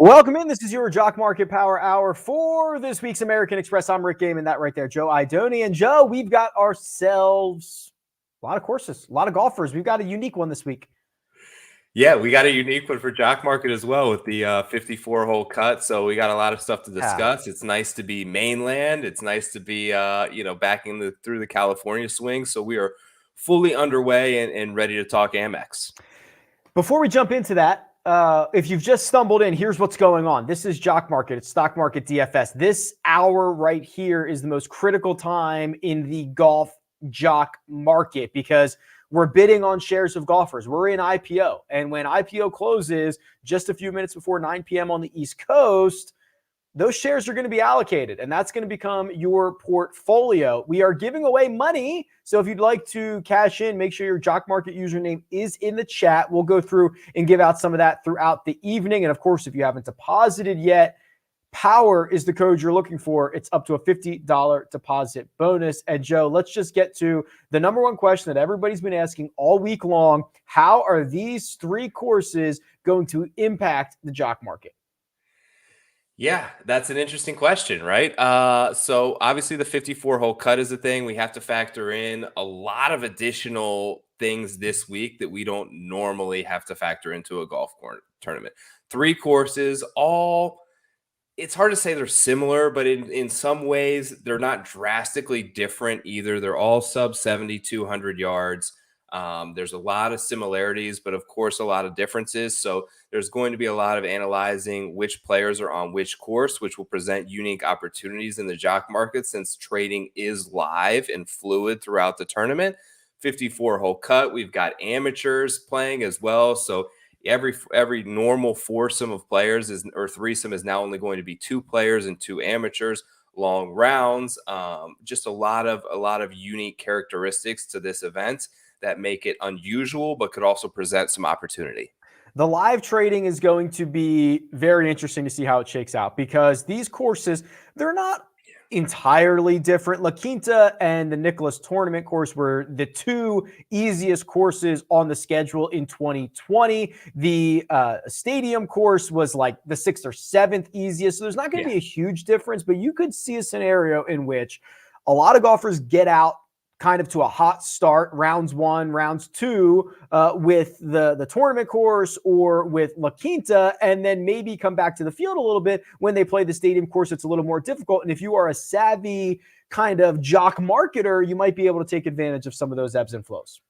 Welcome in. This is your Jock Market Power Hour for this week's American Express. I'm Rick Game, and that right there, Joe Idoni. And Joe, we've got ourselves a lot of courses, a lot of golfers. We've got a unique one this week. Yeah, we got a unique one for Jock Market as well with the 54-hole cut. So we got a lot of stuff to discuss. It's nice to be mainland. It's nice to be, back through the California swing. So we are fully underway and ready to talk Amex. Before we jump into that, if you've just stumbled in, here's what's going on. This is Jock Market. It's Stock Market DFS. This hour right here is the most critical time in the golf jock market because we're bidding on shares of golfers. We're in IPO. And when IPO closes just a few minutes before 9 p.m. on the East Coast, those shares are going to be allocated, and that's going to become your portfolio. We are giving away money, so if you'd like to cash in, make sure your Jock Market username is in the chat. We'll go through and give out some of that throughout the evening, and of course, if you haven't deposited yet, POWER is the code you're looking for. It's up to a $50 deposit bonus. And Joe, let's just get to the number one question that everybody's been asking all week long. How are these three courses going to impact the Jock Market? Yeah, that's an interesting question, right? So obviously the 54-hole cut is a thing. We have to factor in a lot of additional things this week that we don't normally have to factor into a golf tournament. Three courses, all, it's hard to say they're similar, but in some ways they're not drastically different either. They're all sub 7,200 yards. There's a lot of similarities, but of course, a lot of differences. So there's going to be a lot of analyzing which players are on which course, which will present unique opportunities in the jock market since trading is live and fluid throughout the tournament. 54-hole cut. We've got amateurs playing as well. So every normal foursome of players or threesome is now only going to be two players and two amateurs. Long rounds. Just a lot of unique characteristics to this event that make it unusual, but could also present some opportunity. The live trading is going to be very interesting to see how it shakes out because these courses, they're not entirely different. La Quinta and the Nicklaus Tournament course were the two easiest courses on the schedule in 2020. The Stadium course was like the 6th or 7th easiest. So there's not going to be a huge difference, but you could see a scenario in which a lot of golfers get out kind of to a hot start, rounds 1, rounds 2, with the tournament course or with La Quinta, and then maybe come back to the field a little bit when they play the Stadium course. It's a little more difficult. And if you are a savvy kind of jock marketer, you might be able to take advantage of some of those ebbs and flows.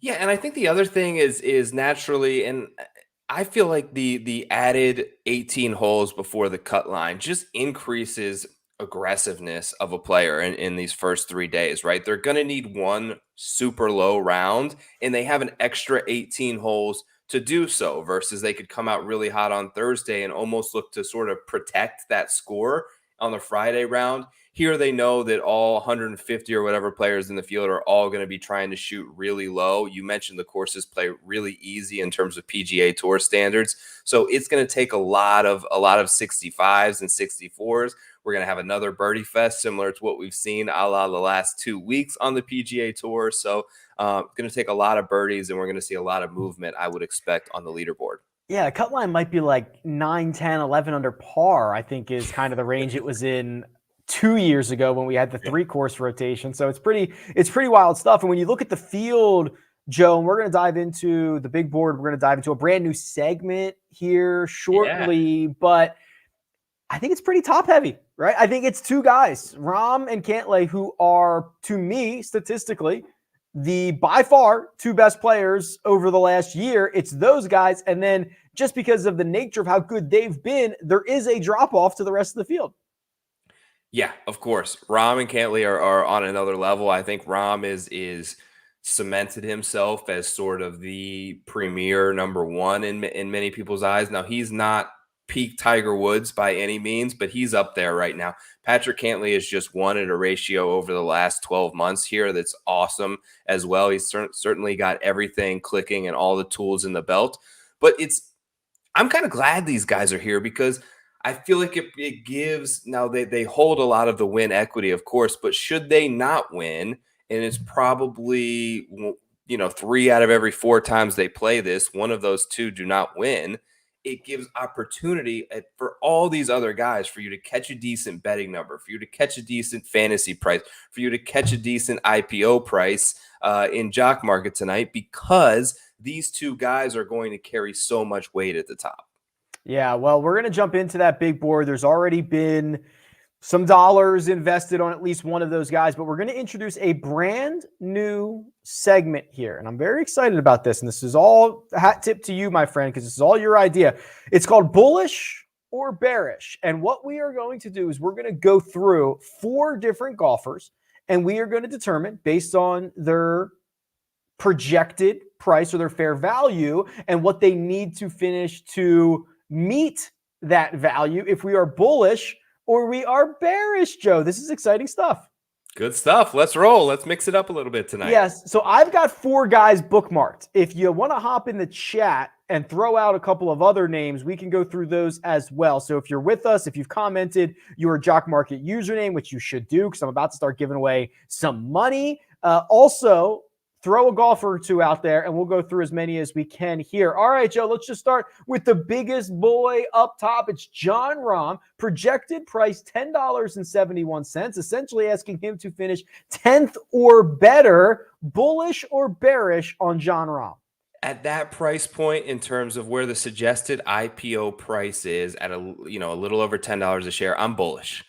Yeah, and I think the other thing is naturally, and I feel like the added 18 holes before the cut line just increases aggressiveness of a player in these first 3 days, right? They're going to need one super low round and they have an extra 18 holes to do so versus they could come out really hot on Thursday and almost look to sort of protect that score on the Friday round. Here they know that all 150 or whatever players in the field are all going to be trying to shoot really low. You mentioned the courses play really easy in terms of PGA Tour standards. So it's going to take a lot of 65s and 64s. We're going to have another birdie fest similar to what we've seen a la the last 2 weeks on the PGA Tour. So going to take a lot of birdies and we're going to see a lot of movement, I would expect, on the leaderboard. Yeah, the cut line might be like 9, 10, 11 under par, I think is kind of the range it was in 2 years ago when we had the 3-course rotation. So it's pretty wild stuff. And when you look at the field, Joe, and we're going to dive into the big board. We're going to dive into a brand new segment here shortly, but I think it's pretty top heavy, right? I think it's two guys, Rahm and Cantlay, who are, to me, statistically, the by far two best players over the last year. It's those guys. And then just because of the nature of how good they've been, there is a drop off to the rest of the field. Yeah, of course. Rahm and Cantlay are on another level. I think Rahm is cemented himself as sort of the premier number one in many people's eyes. Now, he's not peak Tiger Woods by any means, but he's up there right now. Patrick Cantlay has just won at a ratio over the last 12 months here that's awesome as well. He's certainly got everything clicking and all the tools in the belt. But I'm kind of glad these guys are here because I feel like it gives, now they hold a lot of the win equity, of course, but should they not win, and it's probably, 3 out of every 4 times they play this, one of those two do not win, it gives opportunity for all these other guys for you to catch a decent betting number, for you to catch a decent fantasy price, for you to catch a decent IPO price in Jock Market tonight, because these two guys are going to carry so much weight at the top. Yeah, well, we're going to jump into that big board. There's already been some dollars invested on at least one of those guys, but we're going to introduce a brand new segment here. And I'm very excited about this. And this is all a hat tip to you, my friend, because this is all your idea. It's called Bullish or Bearish. And what we are going to do is we're going to go through 4 different golfers, and we are going to determine based on their projected price or their fair value and what they need to finish to meet that value if we are bullish or we are bearish, Joe. This is exciting stuff. Good stuff. Let's roll. Let's mix it up a little bit tonight. Yes. So I've got 4 guys bookmarked. If you want to hop in the chat and throw out a couple of other names, we can go through those as well. So if you're with us, if you've commented your Jock Market username, which you should do because I'm about to start giving away some money. Also, throw a golfer or 2 out there, and we'll go through as many as we can here. All right, Joe, let's just start with the biggest boy up top. It's Jon Rahm, projected price $10.71, essentially asking him to finish 10th or better. Bullish or bearish on Jon Rahm? At that price point, in terms of where the suggested IPO price is at a little over $10 a share, I'm bullish.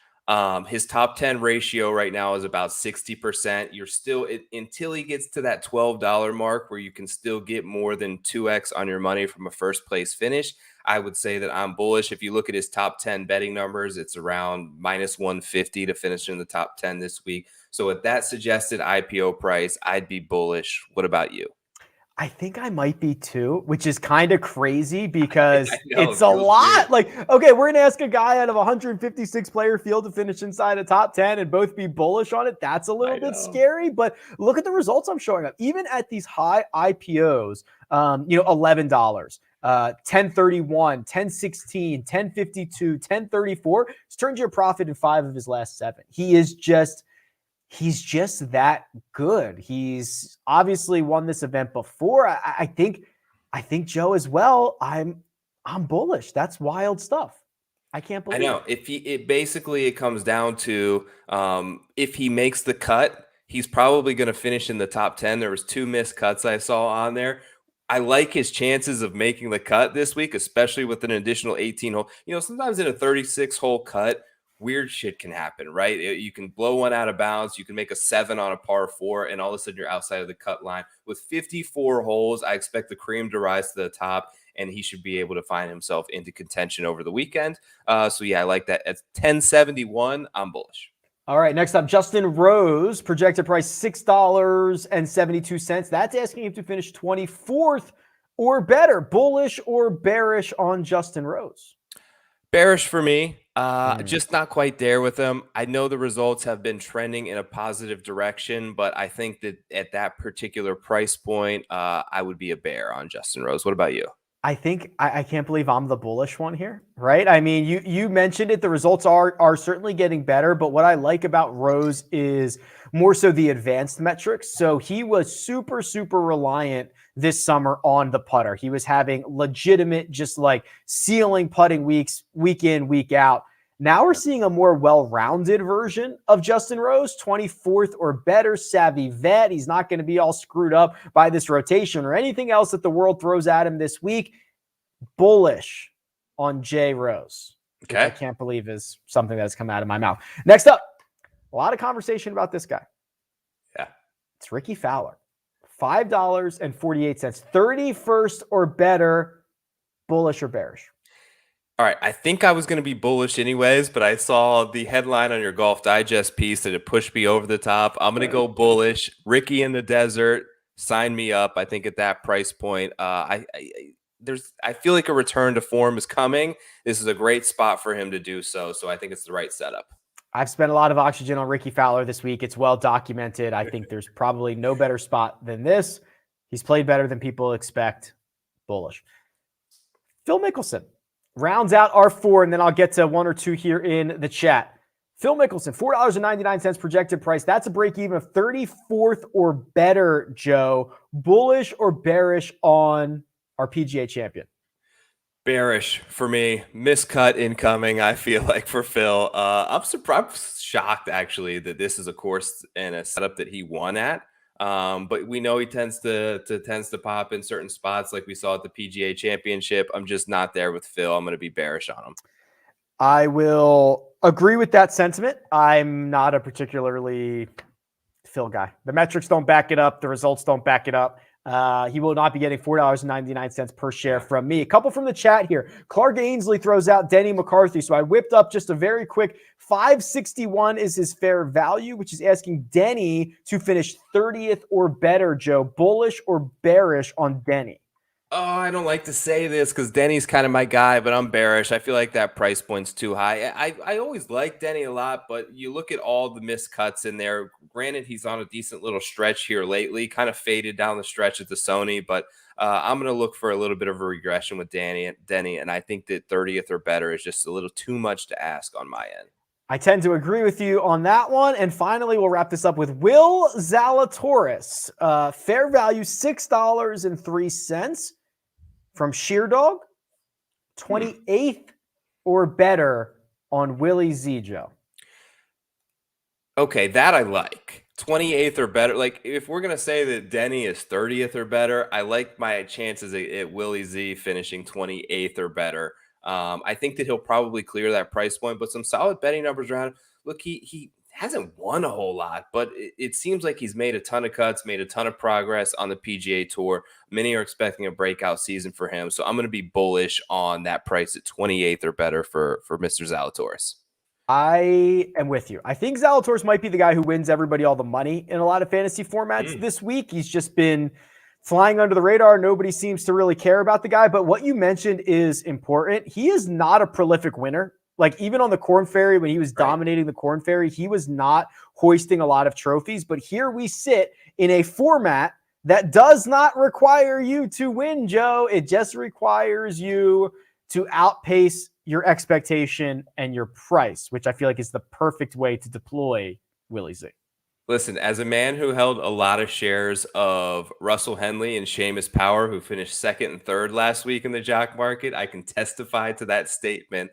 His top 10 ratio right now is about 60%. You're still until he gets to that $12 mark where you can still get more than 2x on your money from a first place finish. I would say that I'm bullish. If you look at his top 10 betting numbers, it's around minus 150 to finish in the top 10 this week. So at that suggested IPO price, I'd be bullish. What about you? I think I might be too, which is kind of crazy because know, it's a lot. Like, okay, we're going to ask a guy out of a 156 player field to finish inside a top 10 and both be bullish on it. That's a little bit scary, but look at the results I'm showing up. Even at these high IPOs, $11, 1031, 1016, 1052, 1034. He's turned you a profit in 5 of his last 7. He's just that good. He's obviously won this event before. I think Joe as well. I'm bullish. That's wild stuff. I can't believe I know. It comes down to if he makes the cut, he's probably going to finish in the top 10. There was 2 missed cuts I saw on there. I like his chances of making the cut this week, especially with an additional 18 hole. Sometimes in a 36 hole cut, weird shit can happen, right? You can blow one out of bounds. You can make a 7 on a par 4, and all of a sudden you're outside of the cut line. With 54 holes, I expect the cream to rise to the top, and he should be able to find himself into contention over the weekend. I like that. At 1071, I'm bullish. All right, next up, Justin Rose, projected price $6.72. That's asking him to finish 24th or better. Bullish or bearish on Justin Rose? Bearish for me. Just not quite there with him. I know the results have been trending in a positive direction, but I think that at that particular price point, I would be a bear on Justin Rose. What about you? I think I can't believe I'm the bullish one here, right? I mean, you mentioned it. The results are certainly getting better, but what I like about Rose is more so the advanced metrics. So he was super, super reliant this summer on the putter. He was having legitimate, just like ceiling putting weeks, week in, week out. Now we're seeing a more well-rounded version of Justin Rose, 24th or better, savvy vet. He's not going to be all screwed up by this rotation or anything else that the world throws at him this week. Bullish on J. Rose, which I can't believe is something that's come out of my mouth. Next up, a lot of conversation about this guy. Yeah. It's Rickie Fowler, $5.48, 31st or better, bullish or bearish? All right, I think I was going to be bullish anyways, but I saw the headline on your Golf Digest piece that it pushed me over the top. I'm going to go bullish. Rickie in the desert, sign me up. I think at that price point, I feel like a return to form is coming. This is a great spot for him to do so. So I think it's the right setup. I've spent a lot of oxygen on Rickie Fowler this week. It's well documented. I think there's probably no better spot than this. He's played better than people expect. Bullish. Phil Mickelson rounds out our 4, and then I'll get to 1 or 2 here in the chat. Phil Mickelson, $4.99 projected price. That's a break even of 34th or better, Joe. Bullish or bearish on our PGA champion? Bearish for me. Miscut incoming, I feel like, for Phil. I'm surprised, I'm shocked actually that this is a course and a setup that he won at. But we know he tends to pop in certain spots like we saw at the PGA Championship. I'm just not there with Phil. I'm going to be bearish on him. I will agree with that sentiment. I'm not a particularly Phil guy. The metrics don't back it up. The results don't back it up. He will not be getting $4.99 per share from me. A couple from the chat here. Clark Ainsley throws out Denny McCarthy. So I whipped up just a very quick 561 is his fair value, which is asking Denny to finish 30th or better, Joe. Bullish or bearish on Denny? Oh, I don't like to say this because Denny's kind of my guy, but I'm bearish. I feel like that price point's too high. I always like Denny a lot, but you look at all the miscuts in there. Granted, he's on a decent little stretch here lately, kind of faded down the stretch at the Sony, but I'm going to look for a little bit of a regression with Denny, and I think that 30th or better is just a little too much to ask on my end. I tend to agree with you on that one. And finally, we'll wrap this up with Will Zalatoris. Fair value $6.03 from Sheerdog. 28th or better on Willie Z, Joe. Okay, that I like. 28th or better. Like, if we're going to say that Denny is 30th or better, I like my chances at Willie Z finishing 28th or better. I think that he'll probably clear that price point, but some solid betting numbers around. Look, he hasn't won a whole lot, but it seems like he's made a ton of cuts, made a ton of progress on the PGA Tour. Many are expecting a breakout season for him, so I'm going to be bullish on that price at 28th or better for Mr. Zalatoris. I am with you. I think Zalatoris might be the guy who wins everybody all the money in a lot of fantasy formats this week. He's just been flying under the radar. Nobody seems to really care about the guy. But what you mentioned is important. He is not a prolific winner. Like, even on the Corn Ferry, when he was dominating the Corn Ferry, he was not hoisting a lot of trophies. But here we sit in a format that does not require you to win, Joe. It just requires you to outpace your expectation and your price, which I feel like is the perfect way to deploy Willie Z. Listen, as a man who held a lot of shares of Russell Henley and Seamus Power, who finished second and third last week in the jock market, I can testify to that statement.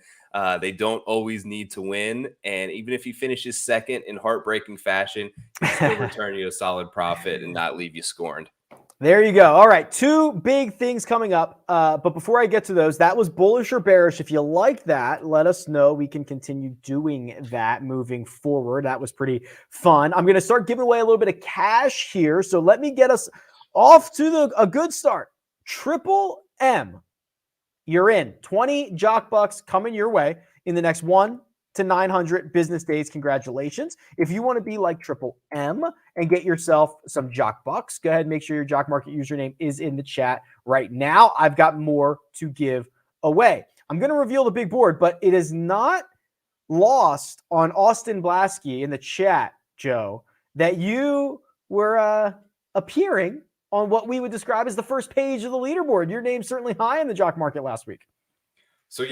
They don't always need to win. And even if he finishes second in heartbreaking fashion, he still return you a solid profit and not leave you scorned. There you go. All right, two big things coming up. But before I get to those, that was bullish or bearish. If you like that, let us know. We can continue doing that moving forward. That was pretty fun. I'm going to start giving away a little bit of cash here. So let me get us off to a good start. Triple M. You're in. 20 jock bucks coming your way in the next 1 to 900 business days. Congratulations. If you want to be like Triple M and get yourself some jock bucks, go ahead and make sure your jock market username is in the chat right now. I've got more to give away. I'm going to reveal the big board, but it is not lost on Austin Blasky in the chat, Joe, that you were appearing on what we would describe as the first page of the leaderboard. Your name's certainly high in the jock market last week. So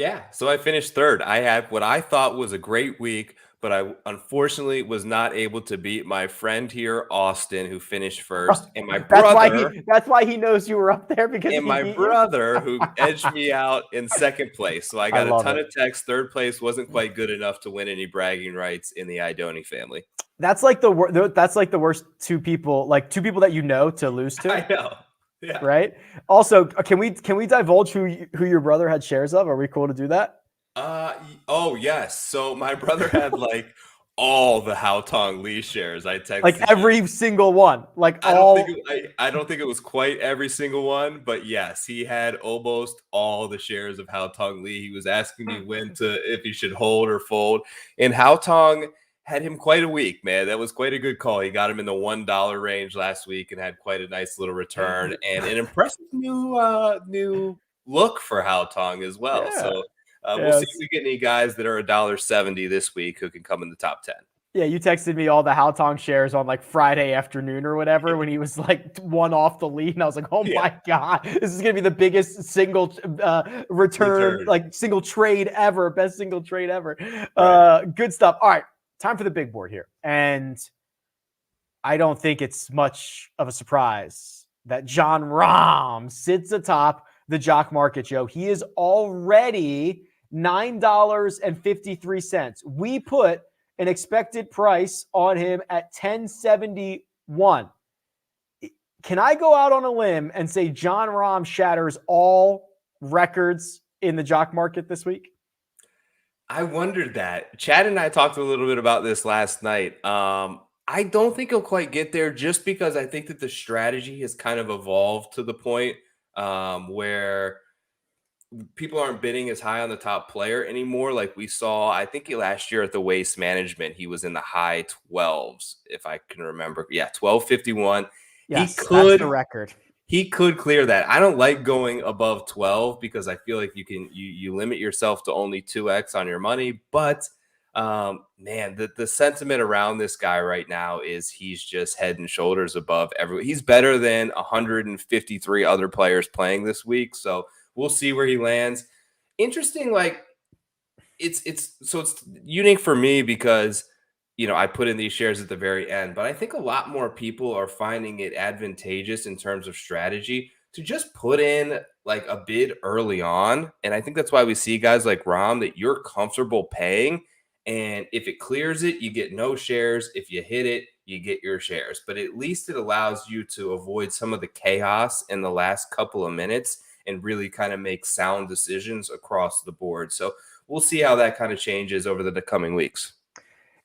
I finished third. I had what I thought was a great week, but I unfortunately was not able to beat my friend here, Austin, who finished first, and my brother. That's why he knows you were up there, because and my brother who edged me out in second place. So I got a ton of texts. Third place wasn't quite good enough to win any bragging rights in the Idoni family. That's like the worst two people that you know to lose to. I know. Yeah. Right. Also, can we divulge who your brother had shares of? Are we cool to do that? Oh yes. So my brother had like all the Hao Tong Lee shares. I texted like every single one. Like I don't think it was quite every single one, but yes, he had almost all the shares of Hao Tong Lee. He was asking me if he should hold or fold, and Hao Tong had him quite a week, man. That was quite a good call. He got him in the $1 range last week and had quite a nice little return and an impressive new look for Hao Tong as well. Yeah. So we'll see if we get any guys that are $1.70 this week who can come in the top 10. Yeah, you texted me all the Hao Tong shares on like Friday afternoon or whatever when he was like one off the lead, and I was like, "Oh my god, this is gonna be the biggest single return, like single trade ever, best single trade ever." Right. Good stuff. All right. Time for the big board here. And I don't think it's much of a surprise that John Rahm sits atop the Jock Market, Joe. He is already $9.53. We put an expected price on him at 1071. Can I go out on a limb and say John Rahm shatters all records in the Jock Market this week? I wondered that. Chad and I talked a little bit about this last night. I don't think he'll quite get there just because I think that the strategy has kind of evolved to the point where people aren't bidding as high on the top player anymore. Like we saw, I think last year at the Waste Management, he was in the high 12s, if I can remember. Yeah, 1251. Yes, that's the record. He could clear that. I don't like going above 12 because I feel like you limit yourself to only 2x on your money. But man, the sentiment around this guy right now is he's just head and shoulders above everyone. He's better than 153 other players playing this week. So we'll see where he lands. Interesting, like it's unique for me because I put in these shares at the very end, but I think a lot more people are finding it advantageous in terms of strategy to just put in like a bid early on. And I think that's why we see guys like Rahm that you're comfortable paying. And if it clears it, you get no shares. If you hit it, you get your shares. But at least it allows you to avoid some of the chaos in the last couple of minutes and really kind of make sound decisions across the board. So we'll see how that kind of changes over the coming weeks.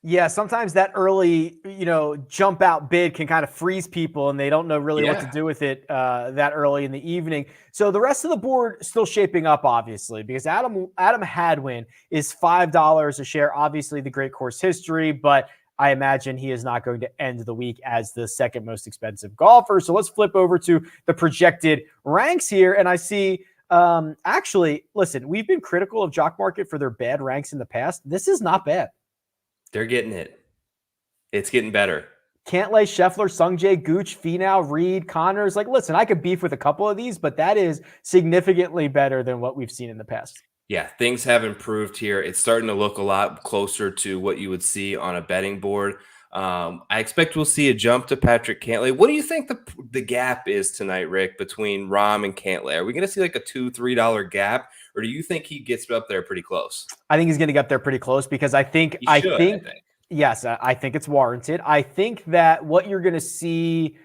Yeah, sometimes that early, jump out bid can kind of freeze people and they don't know really what to do with it that early in the evening. So the rest of the board still shaping up, obviously, because Adam Hadwin is $5 a share. Obviously, the great course history, but I imagine he is not going to end the week as the second most expensive golfer. So let's flip over to the projected ranks here. And I see, actually, listen, we've been critical of Jock Market for their bad ranks in the past. This is not bad. They're getting it. It's getting better. Cantlay, Scheffler, Sungjae, Gooch, Finau, Reed, Connors. Like, listen, I could beef with a couple of these, but that is significantly better than what we've seen in the past. Yeah, things have improved here. It's starting to look a lot closer to what you would see on a betting board. I expect we'll see a jump to Patrick Cantlay. What do you think the gap is tonight, Rick, between Rahm and Cantlay? Are we going to see like a $2-3 gap, or do you think he gets up there pretty close? I think he's going to get there pretty close because I think yes, I think it's warranted. I think that what you're going to see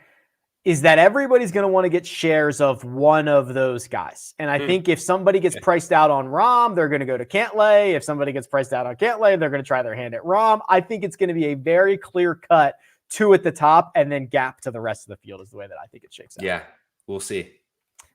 is that everybody's going to want to get shares of one of those guys. And I think if somebody gets priced out on Rahm, they're going to go to Cantlay. If somebody gets priced out on Cantlay, they're going to try their hand at Rahm. I think it's going to be a very clear cut 2 at the top and then gap to the rest of the field is the way that I think it shakes out. Yeah, we'll see.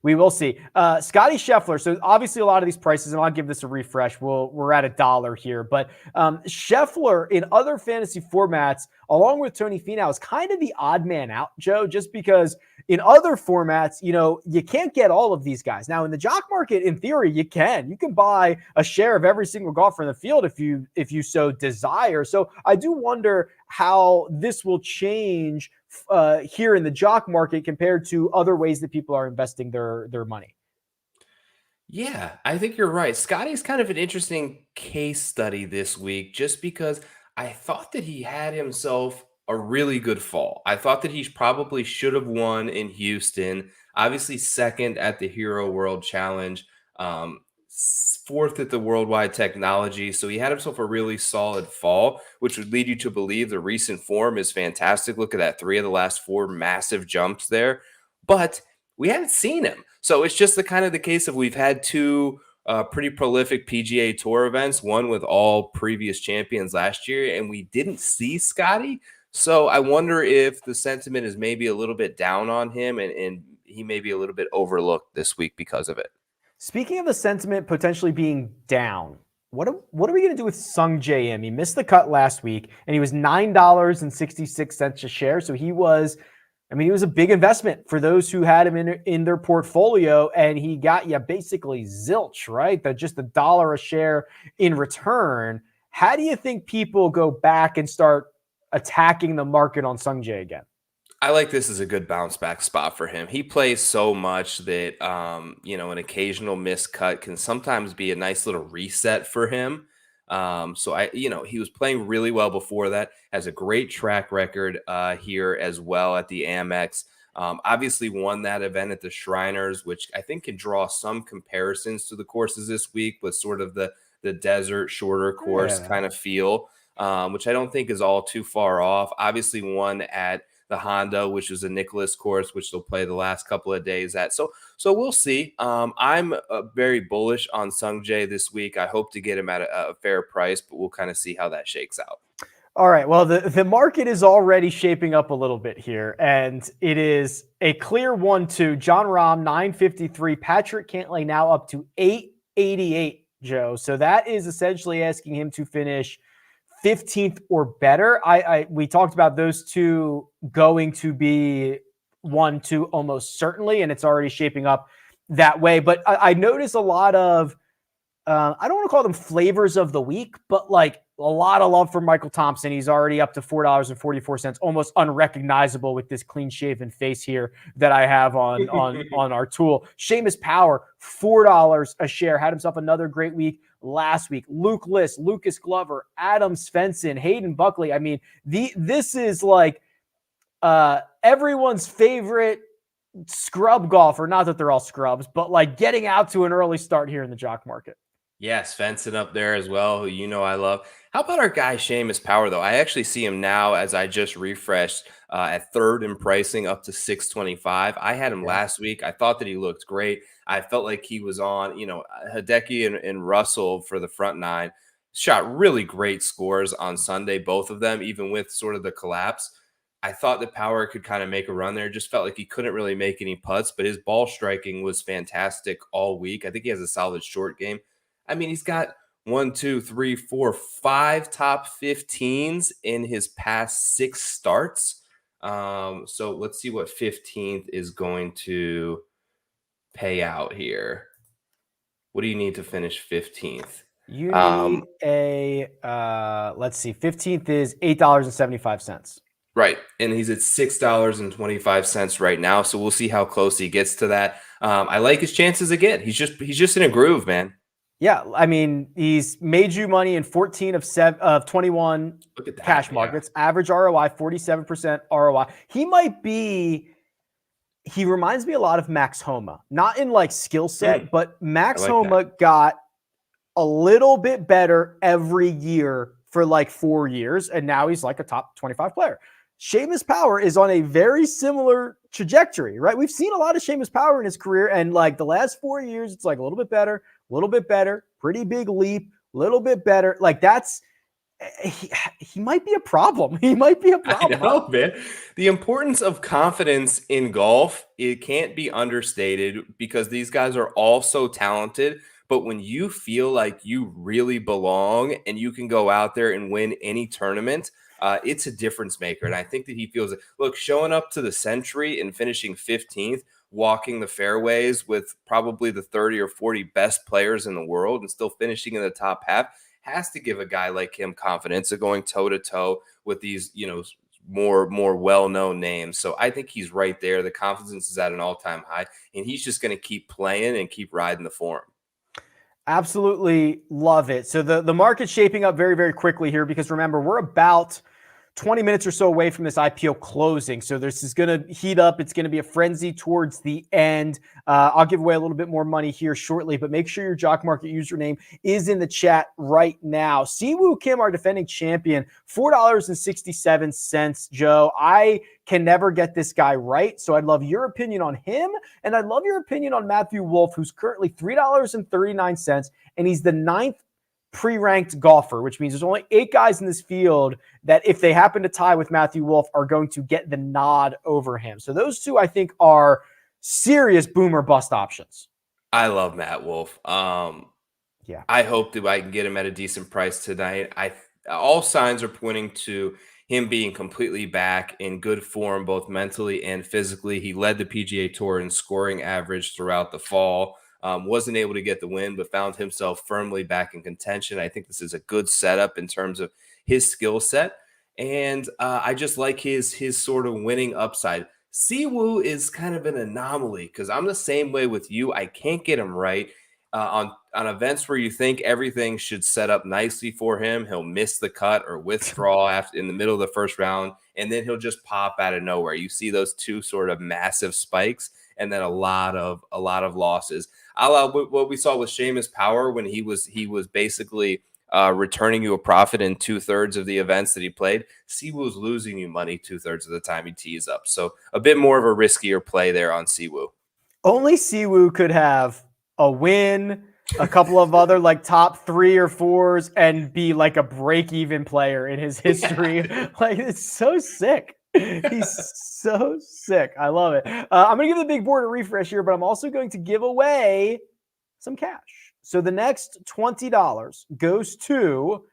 We will see. Scotty Scheffler. So obviously a lot of these prices, and I'll give this a refresh. We're at $1 here, but Scheffler in other fantasy formats, along with Tony Finau, is kind of the odd man out, Joe, just because in other formats, you can't get all of these guys. Now in the Jock Market, in theory, you can buy a share of every single golfer in the field if you so desire. So I do wonder how this will change here in the Jock Market compared to other ways that people are investing their money. Yeah, I think you're right. Scotty's kind of an interesting case study this week just because I thought that he had himself a really good fall. I thought that he probably should have won in Houston. Obviously, second at the Hero World Challenge, fourth at the Worldwide Technology. So he had himself a really solid fall, which would lead you to believe the recent form is fantastic. Look at that. 3 of the last 4 massive jumps there. But we haven't seen him. So it's just the case of we've had 2 pretty prolific PGA Tour events, one with all previous champions last year, and we didn't see Scotty. So I wonder if the sentiment is maybe a little bit down on him and he may be a little bit overlooked this week because of it. Speaking of the sentiment potentially being down, what are we going to do with Sungjae? He missed the cut last week, and he was $9.66 a share. So he was a big investment for those who had him in their portfolio, and he got you basically zilch, right? That just $1 a share in return. How do you think people go back and start attacking the market on Sungjae again? I like this as a good bounce back spot for him. He plays so much that, an occasional miscut can sometimes be a nice little reset for him. He was playing really well before that, has a great track record here as well at the Amex. Obviously won that event at the Shriners, which I think can draw some comparisons to the courses this week with sort of the desert shorter course kind of feel, which I don't think is all too far off. Obviously won at the Honda, which is a Nicholas course, which they'll play the last couple of days at. So we'll see. I'm very bullish on Sung Jae this week. I hope to get him at a fair price, but we'll kind of see how that shakes out. All right. Well, the market is already shaping up a little bit here, and it is a clear 1-2. John Rahm, 953. Patrick Cantlay now up to 888, Joe. So that is essentially asking him to finish 15th or better. We talked about those two going to be 1-2 almost certainly, and it's already shaping up that way. But I notice a lot of, I don't want to call them flavors of the week, but like a lot of love for Michael Thompson. He's already up to $4.44, almost unrecognizable with this clean shaven face here that I have on our tool. Seamus Power, $4 a share, had himself another great week last week. Luke List, Lucas Glover, Adam Svensson, Hayden Buckley. I mean, this is like everyone's favorite scrub golfer. Not that they're all scrubs, but like getting out to an early start here in the jock market. Yes, Svensson up there as well, who I love. How about our guy Seamus Power, though? I actually see him now, as I just refreshed, at third in pricing, up to 625. I had him last week. I thought that he looked great. I felt like he was on, Hideki and Russell for the front nine. Shot really great scores on Sunday, both of them, even with sort of the collapse. I thought that Power could kind of make a run there. Just felt like he couldn't really make any putts, but his ball striking was fantastic all week. I think he has a solid short game. I mean, he's got 1, 2, 3, 4, 5 top 15s in his past 6 starts. So let's see what 15th is going to pay out here. What do you need to finish 15th? You need let's see, 15th is $8.75. Right. And he's at $6.25 right now. So we'll see how close he gets to that. I like his chances again. He's just in a groove, man. Yeah, I mean, he's made you money in 14 of 21 cash markets. Average ROI, 47% ROI. He reminds me a lot of Max Homa. Not in like skill set, but Max Homa got a little bit better every year for like 4 years, and now he's like a top 25 player. Seamus Power is on a very similar trajectory, right? We've seen a lot of Seamus Power in his career, and like the last 4 years, it's like a little bit better, pretty big leap, little bit better. Like he might be a problem. He might be a problem. I know, man. The importance of confidence in golf, it can't be understated because these guys are all so talented. But when you feel like you really belong and you can go out there and win any tournament, it's a difference maker. And I think that he feels it. Look, showing up to the Century and finishing 15th, walking the fairways with probably the 30 or 40 best players in the world and still finishing in the top half has to give a guy like him confidence of going toe to toe with these, more well-known names. So I think he's right there. The confidence is at an all-time high, and he's just going to keep playing and keep riding the form. Absolutely love it. So the market's shaping up very, very quickly here because remember, we're about 20 minutes or so away from this IPO closing. So this is going to heat up. It's going to be a frenzy towards the end. I'll give away a little bit more money here shortly, but make sure your Jock Market username is in the chat right now. Siwoo Kim, our defending champion, $4.67, Joe. I can never get this guy right. So I'd love your opinion on him. And I'd love your opinion on Matthew Wolff, who's currently $3.39. And he's the 9th pre-ranked golfer, which means there's only 8 guys in this field that if they happen to tie with Matthew Wolff are going to get the nod over him. So those two, I think, are serious boom or bust options. I love Matt Wolff. Yeah. I hope that I can get him at a decent price tonight. All signs are pointing to him being completely back in good form, both mentally and physically. He led the PGA Tour in scoring average throughout the fall. Wasn't able to get the win, but found himself firmly back in contention. I think this is a good setup in terms of his skill set. And I just like his sort of winning upside. Siwoo is kind of an anomaly because I'm the same way with you. I can't get him right. On events where you think everything should set up nicely for him, he'll miss the cut or withdraw after in the middle of the first round, and then he'll just pop out of nowhere. You see those two sort of massive spikes, and then a lot of losses. What we saw with Seamus Power when he was basically returning you a profit in 2/3 of the events that he played. Siwoo's losing you money 2/3 of the time he tees up. So a bit more of a riskier play there on Siwoo. Only Siwoo could have a win, a couple of other like top 3 or 4s, and be like a break-even player in his history. Yeah. Like, it's so sick. He's so sick. I love it. I'm going to give the big board a refresh here, but I'm also going to give away some cash. So the next $20 goes to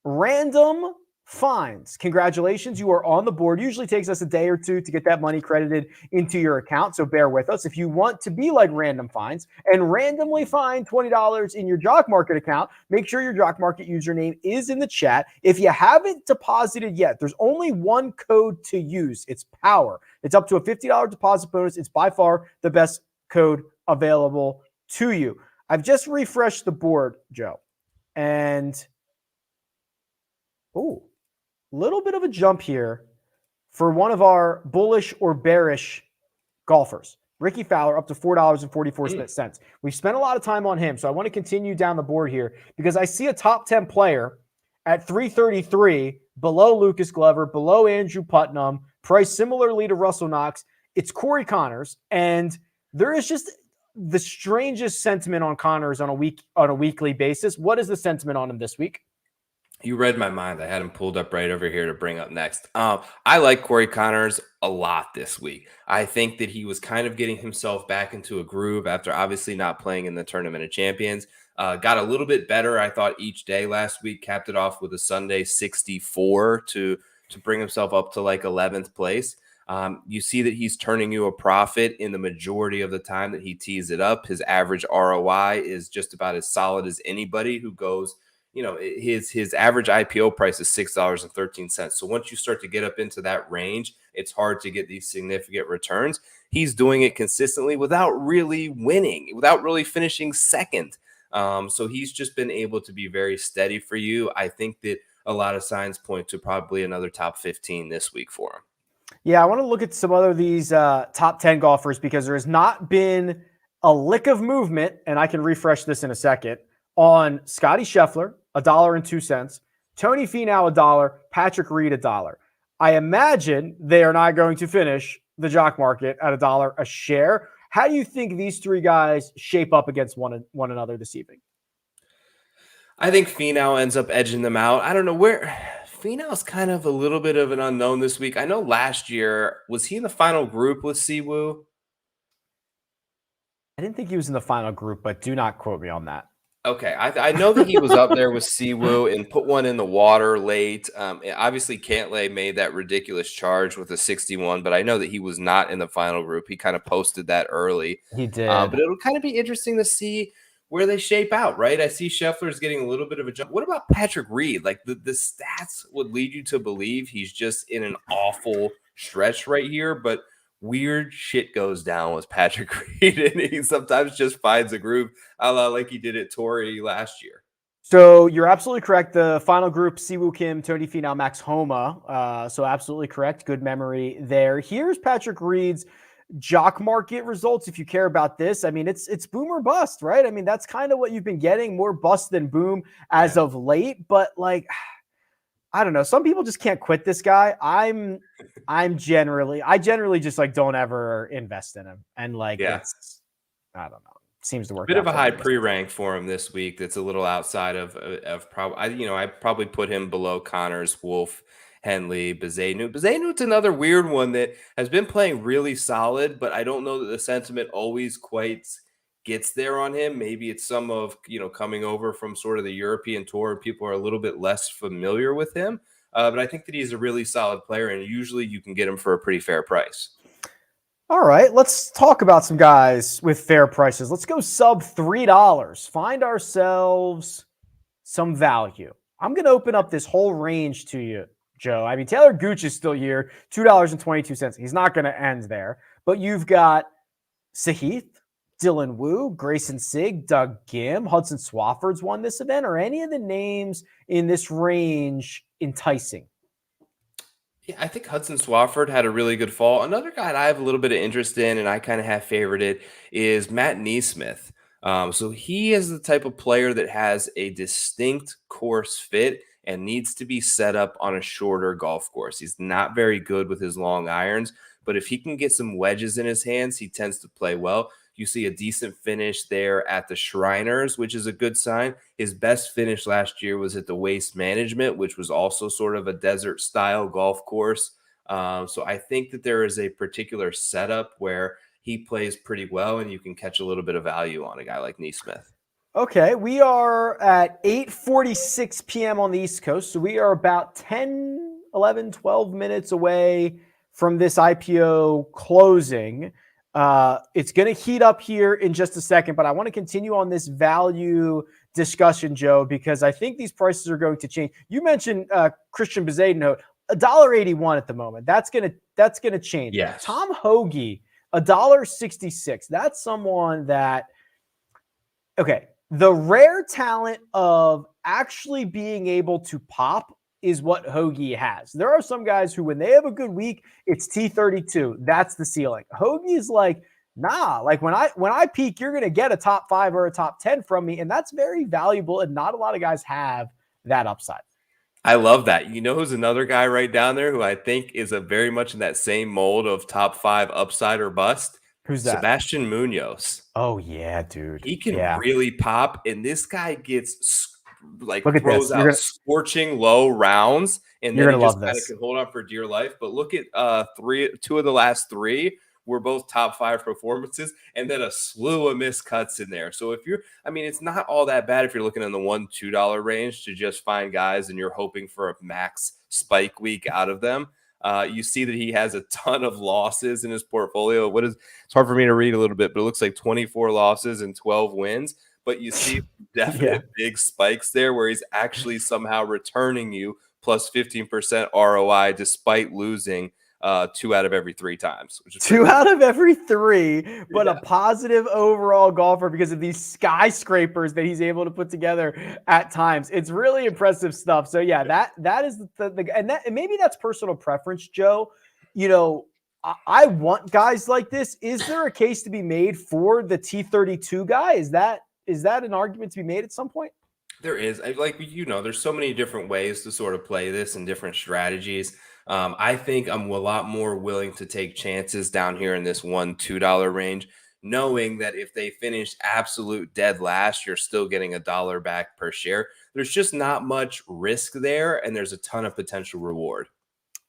Random Finds. Congratulations, you are on the board. Usually takes us a day or two to get that money credited into your account, so bear with us. If you want to be like Random Finds and randomly find $20 in your Jock Market account, make sure your Jock Market username is in the chat. If you haven't deposited yet, there's only one code to use. It's POWER. It's up to a $50 deposit bonus. It's by far the best code available to you. I've just refreshed the board, Joe, and little bit of a jump here for one of our bullish or bearish golfers. Ricky Fowler up to $4.44. We've spent a lot of time on him, so I want to continue down the board here because I see a top 10 player at 333, below Lucas Glover, below Andrew Putnam, priced similarly to Russell Knox. It's Corey Connors, and there is just the strangest sentiment on Connors on a weekly basis. What is the sentiment on him this week? You read my mind. I had him pulled up right over here to bring up next. I like Corey Connors a lot this week. I think that he was kind of getting himself back into a groove after obviously not playing in the Tournament of Champions. Got a little bit better, I thought, each day last week. Capped it off with a Sunday 64 to bring himself up to like 11th place. You see that he's turning you a profit in the majority of the time that he tees it up. His average ROI is just about as solid as anybody who goes. You know, his average IPO price is $6.13. So once you start to get up into that range, it's hard to get these significant returns. He's doing it consistently without really winning, without really finishing second. So he's just been able to be very steady for you. I think that a lot of signs point to probably another top 15 this week for him. Yeah, I want to look at some other of these top 10 golfers because there has not been a lick of movement, and I can refresh this in a second, on Scotty Scheffler, $1.02, Tony Finau, $1, Patrick Reed, $1. I imagine they are not going to finish the Jock Market at $1 a share. How do you think these three guys shape up against one another this evening? I think Finau ends up edging them out. I don't know where Finau's kind of a little bit of an unknown this week. I know last year, was he in the final group with Siwoo? I didn't think he was in the final group, but do not quote me on that. Okay, I know that he was up there with Siwoo and put one in the water late. Obviously, Cantlay made that ridiculous charge with a 61, but I know that he was not in the final group. He kind of posted that early. He did. But it'll kind of be interesting to see where they shape out, right? I see Scheffler's getting a little bit of a jump. What about Patrick Reed? Like the stats would lead you to believe he's just in an awful stretch right here, but weird shit goes down with Patrick Reed, and he sometimes just finds a groove, a la like he did at Torrey last year. So you're absolutely correct. The final group, Siwoo Kim, Tony Finau, Max Homa. So absolutely correct. Good memory there. Here's Patrick Reed's Jock Market results. If you care about this, I mean, it's boom or bust, right? I mean, that's kind of what you've been getting, more bust than boom as of late. But like, I don't know. Some people just can't quit this guy. I generally just like don't ever invest in him. And like, it's, I don't know. Seems to work. Bit of a high pre-rank for him this week. That's a little outside of probably, I probably put him below Connors, Wolf, Henley, Bezenu. Bezenu's another weird one that has been playing really solid, but I don't know that the sentiment always quite gets there on him. Maybe it's some of, coming over from sort of the European tour. People are a little bit less familiar with him. But I think that he's a really solid player, and usually you can get him for a pretty fair price. All right, let's talk about some guys with fair prices. Let's go sub $3. Find ourselves some value. I'm going to open up this whole range to you, Joe. I mean, Taylor Gooch is still here, $2.22. He's not going to end there. But you've got Sahith, Dylan Wu, Grayson Sigg, Doug Gim, Hudson Swafford's won this event. Are any of the names in this range enticing? Yeah, I think Hudson Swafford had a really good fall. Another guy that I have a little bit of interest in, and I kind of have favorited, is Matt Neesmith. So he is the type of player that has a distinct course fit and needs to be set up on a shorter golf course. He's not very good with his long irons, but if he can get some wedges in his hands, he tends to play well. You see a decent finish there at the Shriners, which is a good sign. His best finish last year was at the Waste Management, which was also sort of a desert style golf course. So I think that there is a particular setup where he plays pretty well and you can catch a little bit of value on a guy like Neesmith. Okay, we are at 8:46 p.m. on the East Coast, so we are about 10, 11, 12 minutes away from this IPO closing. It's going to heat up here in just a second, but I want to continue on this value discussion, Joe, because I think these prices are going to change. You mentioned Christian Bezuidenhout, $1.81 at the moment. That's gonna change. Yes. Tom Hoagie, $1.66. That's someone that, okay, the rare talent of actually being able to pop is what Hoagie has. There are some guys who, when they have a good week, it's T32. That's the ceiling. Hoagie's like, nah, like when I peak, you're going to get a top 5 or a top 10 from me. And that's very valuable. And not a lot of guys have that upside. I love that. You know who's another guy right down there who I think is a very much in that same mold of top 5 upside or bust? Who's that? Sebastian Munoz. Oh, yeah, dude. He can Yeah. really pop, and this guy gets like Look at throws this. out scorching low rounds, and You're then gonna he just love kind of this. can hold on for dear life. But look at two of the last 3 were both top 5 performances, and then a slew of missed cuts in there. So if you're, I mean, it's not all that bad if you're looking in the $1-2 range to just find guys and you're hoping for a max spike week out of them. You see that he has a ton of losses in his portfolio. It's hard for me to read a little bit, but it looks like 24 losses and 12 wins. But you see definite big spikes there where he's actually somehow returning you plus 15% ROI despite losing 2 out of every 3 times. Which is 2 out of every 3, but a positive overall golfer because of these skyscrapers that he's able to put together at times. It's really impressive stuff. So yeah, that is and maybe that's personal preference, Joe. You know, I want guys like this. Is there a case to be made for the T32 guy? Is that an argument to be made at some point? There is. There's so many different ways to sort of play this and different strategies. I think I'm a lot more willing to take chances down here in this $1-2 range, knowing that if they finish absolute dead last, you're still getting $1 back per share. There's just not much risk there, and there's a ton of potential reward.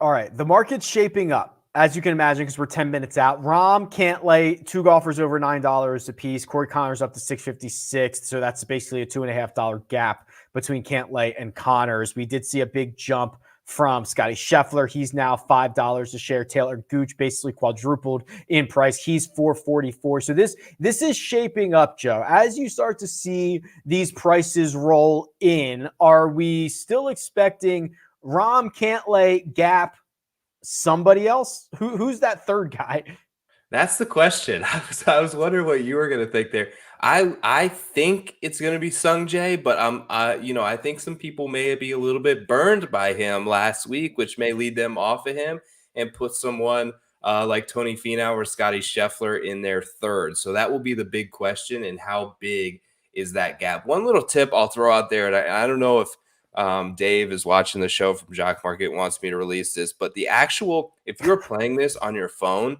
All right, the market's shaping up, as you can imagine, because we're 10 minutes out. Rahm, Cantlay, 2 golfers over $9 a piece. Corey Connors up to $656, so that's basically a $2.50 gap between Cantlay and Connors. We did see a big jump from Scotty Scheffler. He's now $5 a share. Taylor Gooch basically quadrupled in price. He's $444. So this is shaping up, Joe. As you start to see these prices roll in, are we still expecting Rahm, Cantlay, Gap, somebody else? Who's that third guy? That's the question. I was wondering what you were going to think there. I think it's going to be Sung Jae, but I think some people may be a little bit burned by him last week, which may lead them off of him and put someone like Tony Finau or Scotty Scheffler in their third. So that will be the big question. And how big is that gap? One little tip I'll throw out there, and I don't know if Dave is watching the show from Jock Market, wants me to release this, but if you're playing this on your phone,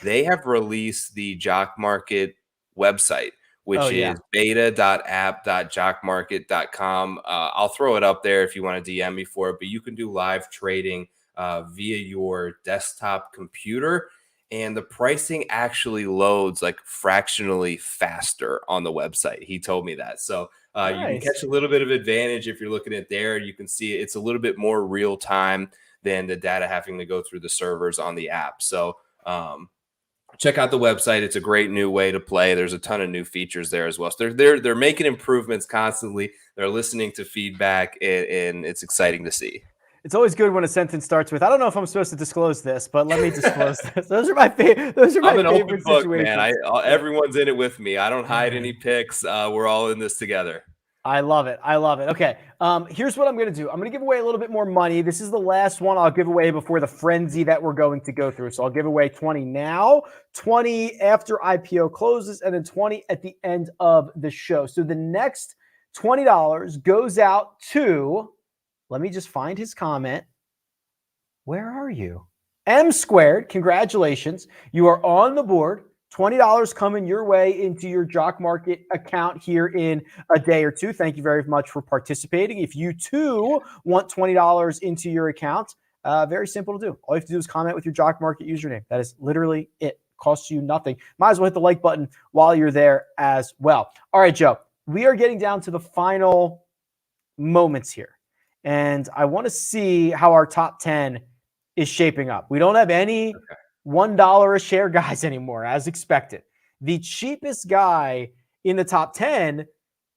they have released the Jock Market website, which is beta.app.jockmarket.com. I'll throw it up there if you want to DM me for it, but you can do live trading via your desktop computer, and the pricing actually loads like fractionally faster on the website. He told me that. So Nice. You can catch a little bit of advantage if you're looking at there. You can see it's a little bit more real time than the data having to go through the servers on the app. So check out the website. It's a great new way to play. There's a ton of new features there as well. So they're making improvements constantly. They're listening to feedback, and it's exciting to see. It's always good when a sentence starts with, I don't know if I'm supposed to disclose this, but let me disclose this. Those are my favorite I'm an open favorite book, situations. man. Everyone's in it with me. I don't hide any picks. We're all in this together. I love it. I love it. Okay. Here's what I'm going to do. I'm going to give away a little bit more money. This is the last one I'll give away before the frenzy that we're going to go through. So I'll give away 20 now, 20 after IPO closes, and then 20 at the end of the show. So the next $20 goes out to, let me just find his comment. Where are you? M Squared. Congratulations. You are on the board. $20 coming your way into your Jock Market account here in a day or two. Thank you very much for participating. If you too want $20 into your account, very simple to do. All you have to do is comment with your Jock Market username. That is literally it. Costs you nothing. Might as well hit the like button while you're there as well. All right, Joe. We are getting down to the final moments here. And I want to see how our top 10 is shaping up. We don't have any $1 a share guys anymore, as expected. The cheapest guy in the top 10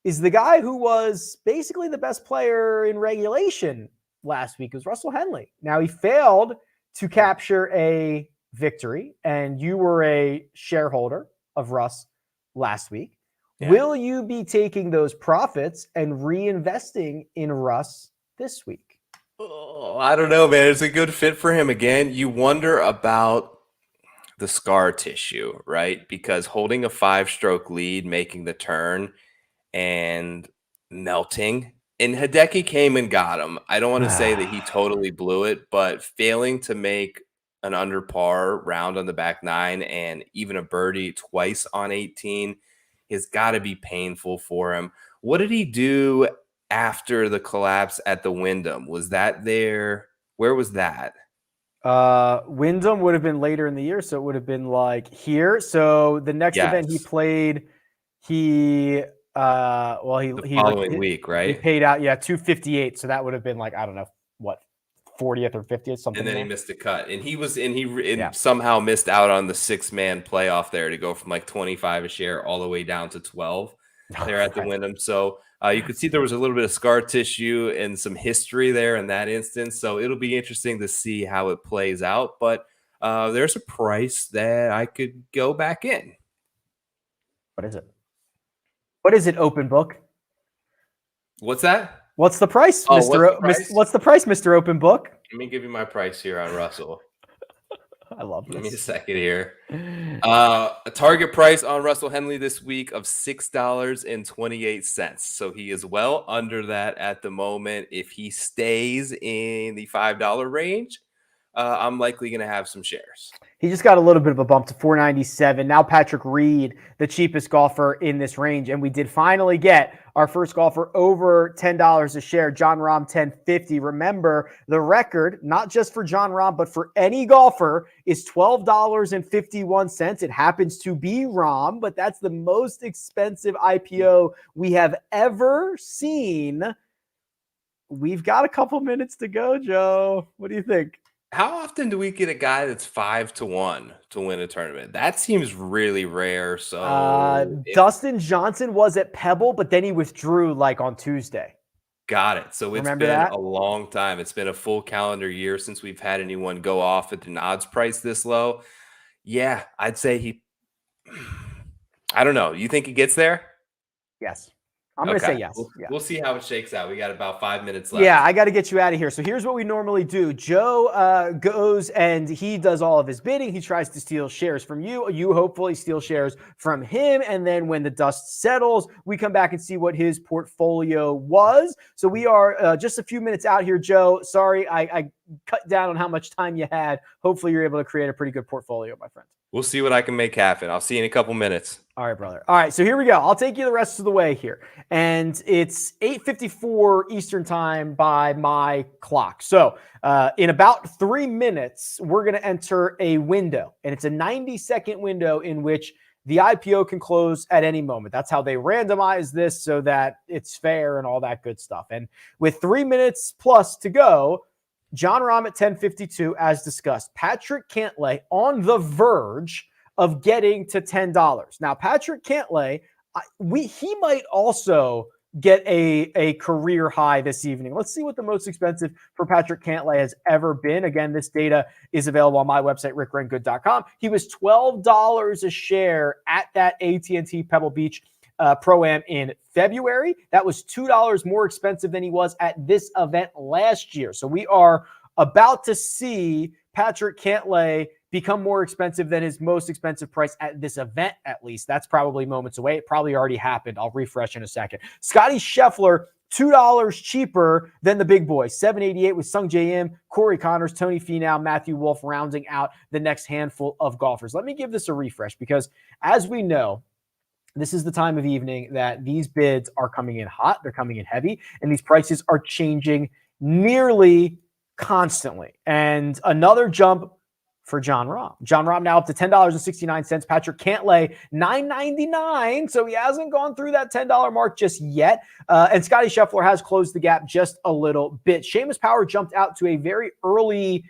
is the guy who was basically the best player in regulation last week. It was Russell Henley. Now, he failed to capture a victory, and you were a shareholder of Russ last week. Yeah. Will you be taking those profits and reinvesting in Russ this week? Oh, I don't know, man. It's a good fit for him again. You wonder about the scar tissue, right? Because holding a 5-stroke lead, making the turn, and melting. And Hideki came and got him. I don't want to say that he totally blew it, but failing to make an under par round on the back 9 and even a birdie twice on 18 has got to be painful for him. What did he do after the collapse at the Wyndham? Was that there? Where was that? Wyndham would have been later in the year, so it would have been like here. So the next event he played, the following week, right? He paid out, $258. So that would have been like, I don't know what, 40th or 50th, something. And then he missed a cut, and he somehow missed out on the 6-man playoff there to go from like 25 a share all the way down to 12 there at the Wyndham. So you could see there was a little bit of scar tissue and some history there in that instance. So it'll be interesting to see how it plays out. But there's a price that I could go back in. What is it? What is it, open book? What's that? What's the price, Mr. What's the price, Mr. Open Book? Let me give you my price here on Russell. I love this. Give me a second here. A target price on Russell Henley this week of $6.28. So he is well under that at the moment. If he stays in the $5 range, I'm likely going to have some shares. He just got a little bit of a bump to $4.97. Now Patrick Reed, the cheapest golfer in this range. And we did finally get our first golfer over $10 a share, Jon Rahm, $10.50. Remember, the record, not just for Jon Rahm, but for any golfer, is $12.51. It happens to be Rahm, but that's the most expensive IPO we have ever seen. We've got a couple minutes to go, Joe. What do you think? How often do we get a guy that's 5-1 to win a tournament? That seems really rare. So Dustin Johnson was at Pebble, but then he withdrew like on Tuesday. Got it. So it's been a long time. It's been a full calendar year since we've had anyone go off at an odds price this low. Yeah, I'd say I don't know. You think he gets there? Yes. I'm going to say yes. We'll see how it shakes out. We got about 5 minutes left. Yeah, I got to get you out of here. So here's what we normally do. Joe goes and he does all of his bidding. He tries to steal shares from you. You hopefully steal shares from him. And then when the dust settles, we come back and see what his portfolio was. So we are just a few minutes out here, Joe. Sorry, I cut down on how much time you had. Hopefully you're able to create a pretty good portfolio, my friend. We'll see what I can make happen. I'll see you in a couple minutes. All right, brother. All right, so here we go. I'll take you the rest of the way here. And it's 8:54 Eastern time by my clock. So in about 3 minutes, we're going to enter a window. And it's a 90-second window in which the IPO can close at any moment. That's how they randomize this so that it's fair and all that good stuff. And with 3 minutes plus to go, Jon Rahm at 10.52, as discussed. Patrick Cantlay on the verge of getting to $10. Now, Patrick Cantlay, he might also get a career high this evening. Let's see what the most expensive for Patrick Cantlay has ever been. Again, this data is available on my website, RickRunGood.com. He was $12 a share at that AT&T Pebble Beach Pro-Am in February. That was $2 more expensive than he was at this event last year. So we are about to see Patrick Cantlay become more expensive than his most expensive price at this event, at least. That's probably moments away. It probably already happened. I'll refresh in a second. Scotty Scheffler, $2 cheaper than the big boys. $788 with Sung Jae Im, Corey Connors, Tony Finau, Matthew Wolff, rounding out the next handful of golfers. Let me give this a refresh because, as we know, this is the time of evening that these bids are coming in hot. They're coming in heavy, and these prices are changing nearly constantly. And another jump for Jon Rahm. Jon Rahm now up to $10.69. Patrick Cantlay, $9.99. So he hasn't gone through that $10 mark just yet. And Scotty Scheffler has closed the gap just a little bit. Seamus Power jumped out to a very early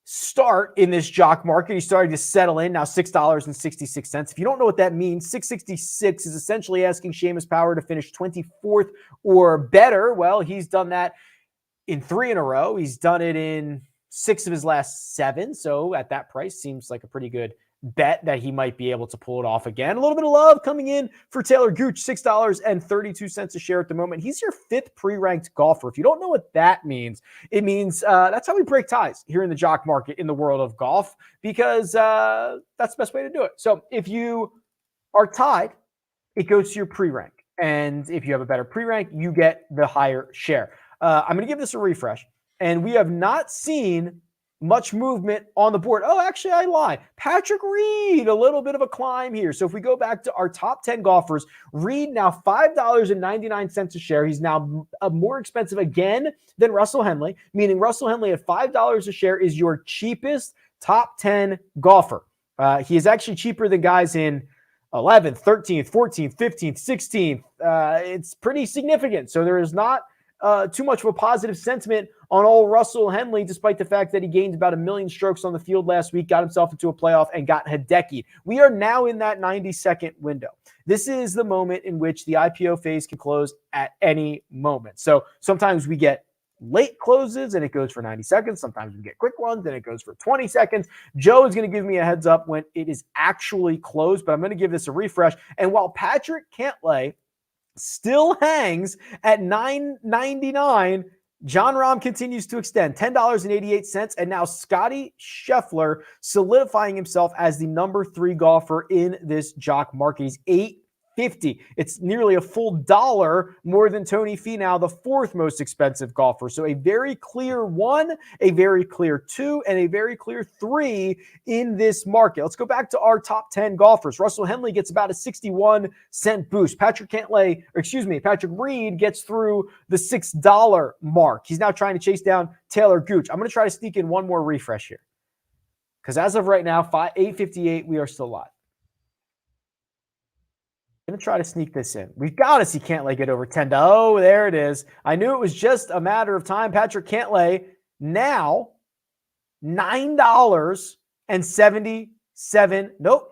start in this jock market. He's starting to settle in now, $6.66. If you don't know what that means, 666 is essentially asking Seamus Power to finish 24th or better. Well, he's done that in 3 in a row. He's done it in 6 of his last 7. So at that price, seems like a pretty good bet that he might be able to pull it off again. A little bit of love coming in for Taylor Gooch, $6.32 a share at the moment. He's your 5th pre-ranked golfer. If you don't know what that means, it means that's how we break ties here in the jock market in the world of golf, because that's the best way to do it. So if you are tied, it goes to your pre-rank. And if you have a better pre-rank, you get the higher share. I'm going to give this a refresh. And we have not seen much movement on the board. Oh, actually, I lied. Patrick Reed, a little bit of a climb here. So if we go back to our top 10 golfers, Reed now $5.99 a share. He's now more expensive again than Russell Henley, meaning Russell Henley at $5 a share is your cheapest top 10 golfer. He is actually cheaper than guys in 11th, 13th, 14th, 15th, 16th. It's pretty significant. So there is not too much of a positive sentiment on old Russell Henley, despite the fact that he gained about 1 million strokes on the field last week, got himself into a playoff, and got Hideki'd. We are now in that 90-second window. This is the moment in which the IPO phase can close at any moment. So sometimes we get late closes and it goes for 90 seconds. Sometimes we get quick ones and it goes for 20 seconds. Joe is going to give me a heads up when it is actually closed, but I'm going to give this a refresh. And while Patrick Cantlay still hangs at $9.99, Jon Rahm continues to extend, $10.88, and now Scotty Scheffler solidifying himself as the number 3 golfer in this jock market. He's $8.50. It's nearly a full $1 more than Tony Finau, the 4th most expensive golfer. So a very clear 1, a very clear 2, and a very clear 3 in this market. Let's go back to our top 10 golfers. Russell Henley gets about a 61-cent boost. Patrick Reed gets through the $6 mark. He's now trying to chase down Taylor Gooch. I'm going to try to sneak in one more refresh here, because as of right now, $8.58, we are still live. I'm going to try to sneak this in. We've got to see Cantlay get over 10. Oh, there it is. I knew it was just a matter of time. Patrick Cantlay now $9.77. Nope.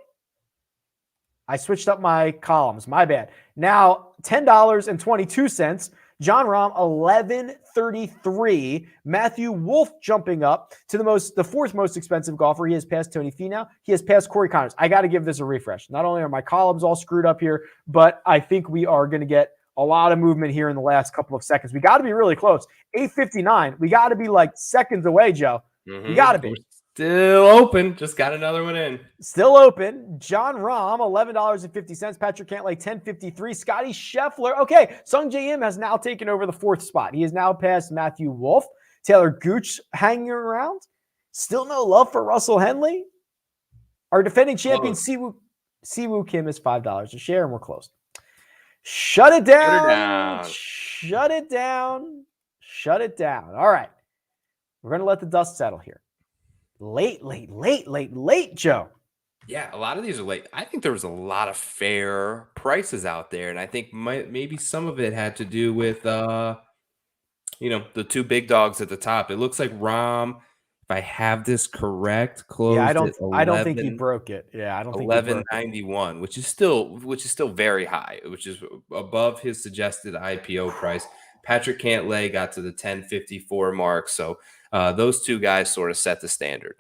I switched up my columns. My bad. Now $10.22. Jon Rahm, $11.33. Matthew Wolff jumping up to the 4th most expensive golfer. He has passed Tony Finau. He has passed Corey Connors. I got to give this a refresh. Not only are my columns all screwed up here, but I think we are going to get a lot of movement here in the last couple of seconds. We got to be really close. 8:59. We got to be like seconds away, Joe. We got to be. Still open. Just got another one in. Still open. Jon Rahm, $11.50. Patrick Cantlay, $10.53. Scotty Scheffler. Okay, Sung Jae Im has now taken over the 4th spot. He has now passed Matthew Wolff. Taylor Gooch hanging around. Still no love for Russell Henley. Our defending champion, Siwoo Kim, is $5 a share, and we're closed. Shut it down. Shut it down. Shut it down. All right. We're going to let the dust settle here. Late, Joe. Yeah, a lot of these are late. I think there was a lot of fair prices out there, and I think maybe some of it had to do with, the 2 big dogs at the top. It looks like Rahm, if I have this correct, Yeah, closed at I don't think he broke it. Yeah, I don't think he broke it. 1191, which is still very high, which is above his suggested IPO price. Patrick Cantlay got to the 1054 mark, so those two guys sort of set the standard.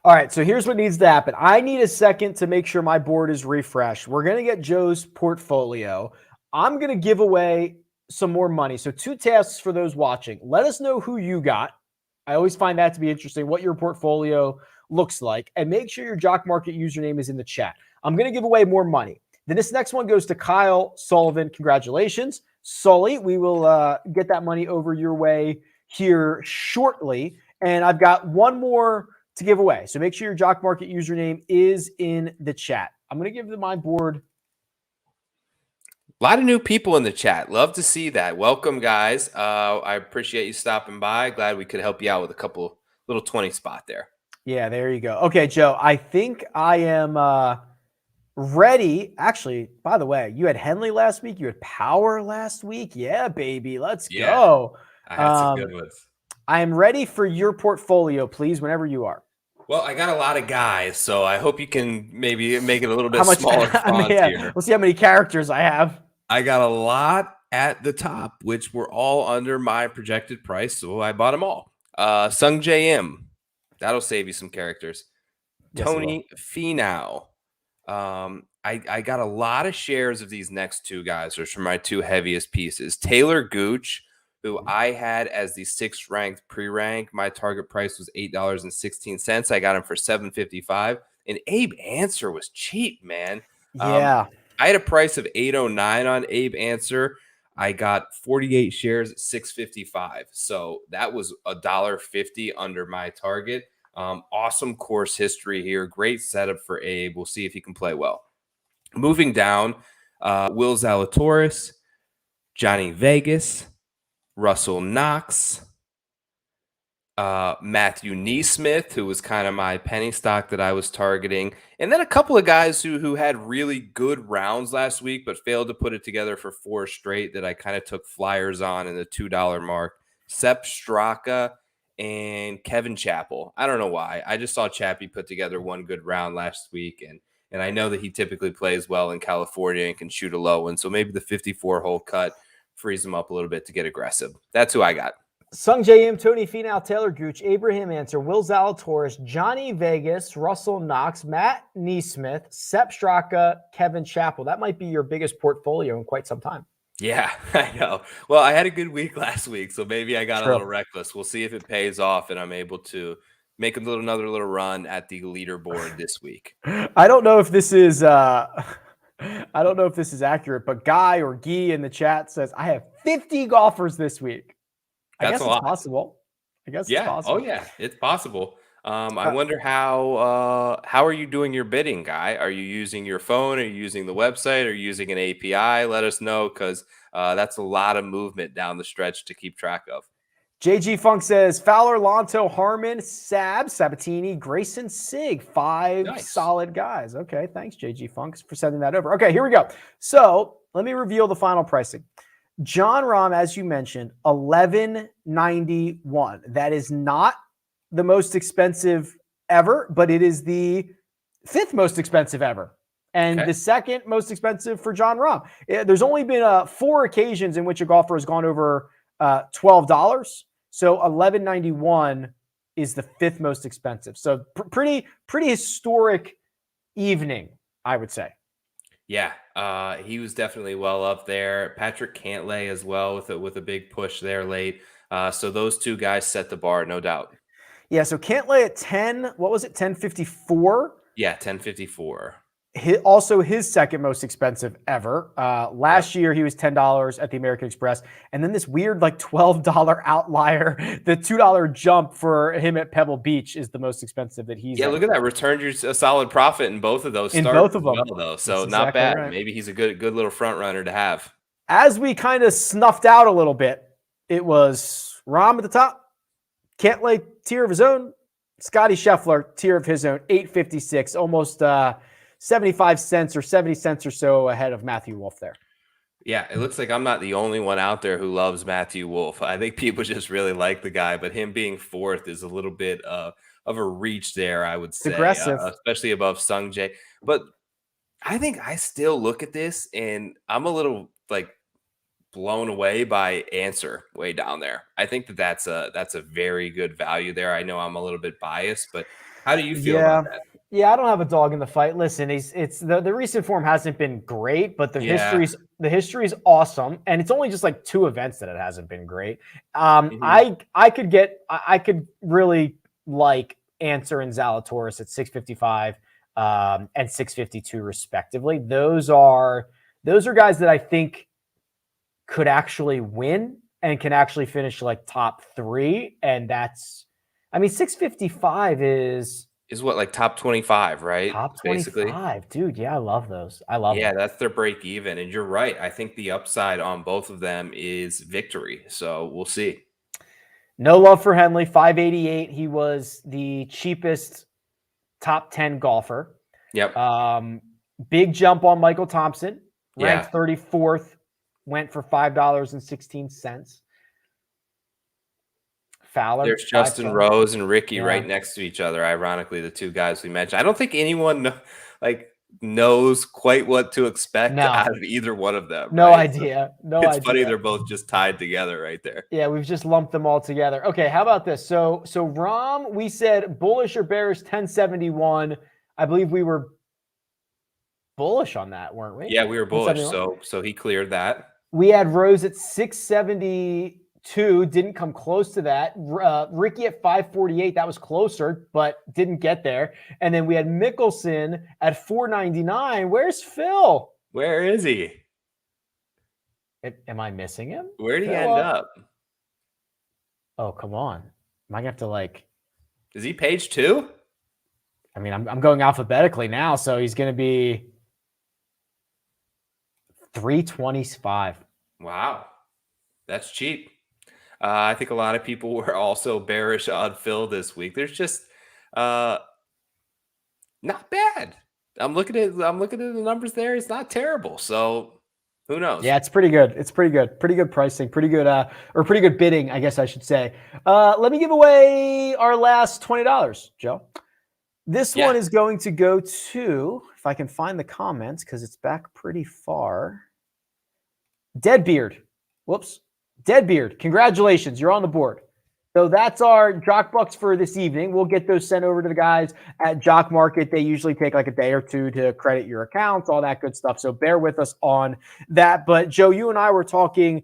All right, so here's what needs to happen. I need a second to make sure my board is refreshed. We're going to get Joe's portfolio. I'm going to give away some more money. So 2 tasks for those watching. Let us know who you got. I always find that to be interesting, what your portfolio looks like. And make sure your Jock Market username is in the chat. I'm going to give away more money. Then this next one goes to Kyle Sullivan. Congratulations. Sully, we will get that money over your way here shortly. And I've got one more to give away. So make sure your Jock Market username is in the chat. I'm going to give my board. A lot of new people in the chat. Love to see that. Welcome, guys. I appreciate you stopping by. Glad we could help you out with a couple little 20 spot there. Yeah, there you go. Okay, Joe, I think I am ready. Actually, by the way, you had Henley last week. You had Power last week. Yeah, baby. Let's go. I had some good ones. I am ready for your portfolio, please, whenever you are. Well, I got a lot of guys, so I hope you can maybe make it a little bit smaller font here. We'll see how many characters I have. I got a lot at the top, which were all under my projected price, so I bought them all. Sung JM, that'll save you some characters. Yes, Tony Finau. I got a lot of shares of these next two guys, which are my 2 heaviest pieces. Taylor Gooch, who I had as the 6th ranked pre-rank. My target price was $8.16. I got him for $7.55. And Abe Answer was cheap, man. Yeah. I had a price of $8.09 on Abe Answer. I got 48 shares at $6.55. So that was $1.50 under my target. Awesome course history here. Great setup for Abe. We'll see if he can play well. Moving down, Will Zalatoris, Johnny Vegas, Russell Knox, Matthew Neesmith, who was kind of my penny stock that I was targeting, and then a couple of guys who had really good rounds last week but failed to put it together for 4 straight that I kind of took flyers on in the $2 mark. Sepp Straka and Kevin Chappell. I don't know why. I just saw Chappie put together one good round last week, and I know that he typically plays well in California and can shoot a low one, so maybe the 54-hole cut frees him up a little bit to get aggressive. That's who I got. Sung JM, Tony Finau, Taylor Gooch, Abraham Answer, Will Zalatoris, Johnny Vegas, Russell Knox, Matt Neesmith, Sepp Straka, Kevin Chappell. That might be your biggest portfolio in quite some time. Yeah, I know. Well, I had a good week last week, so maybe I got a little reckless. We'll see if it pays off and I'm able to make another little run at the leaderboard this week. I don't know if this is accurate, but Guy or Guy in the chat says I have 50 golfers this week. I guess it's possible. It's possible. Oh yeah, it's possible. I wonder how are you doing your bidding, Guy? Are you using your phone? Are you using the website? Are you using an API? Let us know, because that's a lot of movement down the stretch to keep track of. JG Funk says Fowler, Lonto, Harmon, Sabatini, Grayson, Sig, 5 solid guys. Okay, thanks JG Funk for sending that over. Okay, here we go. So let me reveal the final pricing. John Rahm, as you mentioned, $11.91. That is not the most expensive ever, but it is the 5th most expensive ever, and the 2nd most expensive for John Rahm. There's only been 4 occasions in which a golfer has gone over $12. So $11.91 is the 5th most expensive. So pretty historic evening, I would say. Yeah, he was definitely well up there. Patrick Cantlay as well with a big push there late. So those two guys set the bar, no doubt. Yeah, so Cantlay at 10, what was it, 1054? Yeah, 1054. Also his 2nd most expensive ever. Last year he was $10 at the American Express, and then this weird like $12 outlier. The $2 jump for him at Pebble Beach is the most expensive that he's. Yeah, look at that. Returned you a solid profit in both of those. In both of them, well, though. So that's not exactly bad. Right. Maybe he's a good little front runner to have. As we kind of snuffed out a little bit, it was Rahm at the top, Cantlay tier of his own, Scotty Scheffler tier of his own, 856, almost 75 cents or 70 cents or so ahead of Matthew Wolff there. Yeah, it looks like I'm not the only one out there who loves Matthew Wolf. I think people just really like the guy, but him being fourth is a little bit of a reach there, I would It's say, aggressive. especially above Sung Jae. But I think I still look at this and I'm a little like blown away by Answer way down there. I think that's a very good value there. I know I'm a little bit biased, but how do you feel about Yeah. that? Yeah, I don't have a dog in the fight. Listen, it's the recent form hasn't been great, but Yeah. the history's awesome, and it's only just like two events that it hasn't been great. Mhm. I could really like Answer and Zalatoris at 655 and 652 respectively. Those are guys that I think could actually win and can actually finish like top three, and that's, I mean, 655 is Is what, like top 25, right? top Basically. 25, dude. Yeah, I love those. I love Yeah, them. that's their break even. And you're right. I think the upside on both of them is victory. So we'll see. No love for Henley, 588. He was the cheapest top 10 golfer. Yep. Um, Big jump on Michael Thompson, Yeah. ranked 34th, went for $5.16. Fowler, There's Justin 512. Rose and Ricky Yeah. right next to each other. Ironically, the two guys we mentioned. I don't think anyone like knows quite what to expect No, out of either one of them, no right? So idea. No it's funny idea. they're both just tied together right there. Yeah, we've just lumped them all together. Okay, how about this? So Rom, we said bullish or bearish 1071. I believe we were bullish on that, weren't we? Yeah, we were bullish. 1071. So he cleared that. We had Rose at 672, didn't come close to that. Ricky at 548, that was closer, but didn't get there. And then we had Mickelson at 499. Where's Phil? Where is he? Am I missing him? Where did he Phil end up? Oh, come on. Am I going to have to like, Is he page 2? I mean, I'm going alphabetically now, so he's going to be 325. Wow. That's cheap. I think a lot of people were also bearish on Phil this week. There's just not bad. I'm looking at the numbers there. It's not terrible. So who knows? Yeah, it's pretty good. It's pretty good. Pretty good pricing. Pretty good or pretty good bidding, I guess I should say. Let me give away our last $20, Joe. This Yeah. one is going to go to, if I can find the comments, because it's back pretty far. Deadbeard. Whoops. Deadbeard. Congratulations. You're on the board. So that's our Jock Bucks for this evening. We'll get those sent over to the guys at Jock Market. They usually take like a day or two to credit your accounts, all that good stuff. So bear with us on that. But Joe, you and I were talking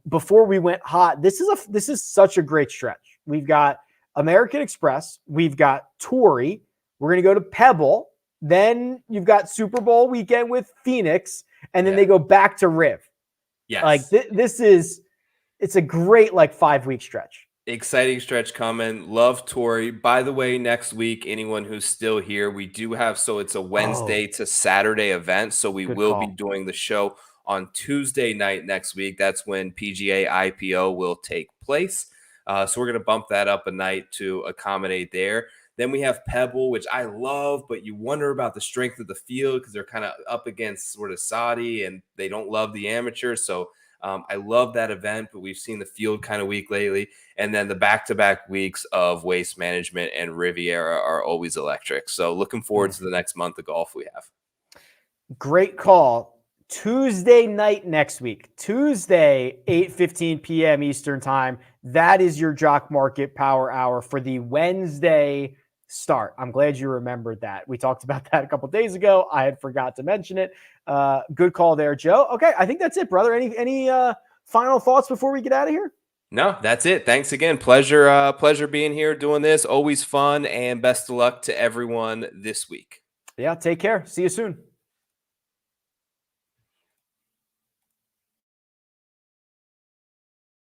before we went hot. This is such a great stretch. We've got American Express. We've got Torrey. We're going to go to Pebble. Then you've got Super Bowl weekend with Phoenix. And then Yeah. they go back to Riv. Yes. Like it's a great like 5-week stretch. Exciting stretch coming. Love Tori. By the way, next week, anyone who's still here, we do have, so it's a Wednesday to Saturday event. So we Good will be call. doing the show on Tuesday night next week. That's when PGA IPO will take place. So we're going to bump that up a night to accommodate there. Then we have Pebble, which I love, but you wonder about the strength of the field because they're kind of up against sort of Saudi and they don't love the amateurs. So I love that event, but we've seen the field kind of weak lately. And then the back-to-back weeks of Waste Management and Riviera are always electric. So looking forward to the next month of golf we have. Great call. Tuesday night next week. Tuesday, 8:15 p.m. Eastern time. That is your Jock Market Power Hour for the Wednesday start. I'm glad you remembered that. We talked about that a couple days ago. I had forgot to mention it. Good call there, Joe. Okay, I think that's it, brother. Any final thoughts before we get out of here? No, that's it. Thanks again. Pleasure being here doing this. Always fun, and best of luck to everyone this week. Yeah, take care. See you soon.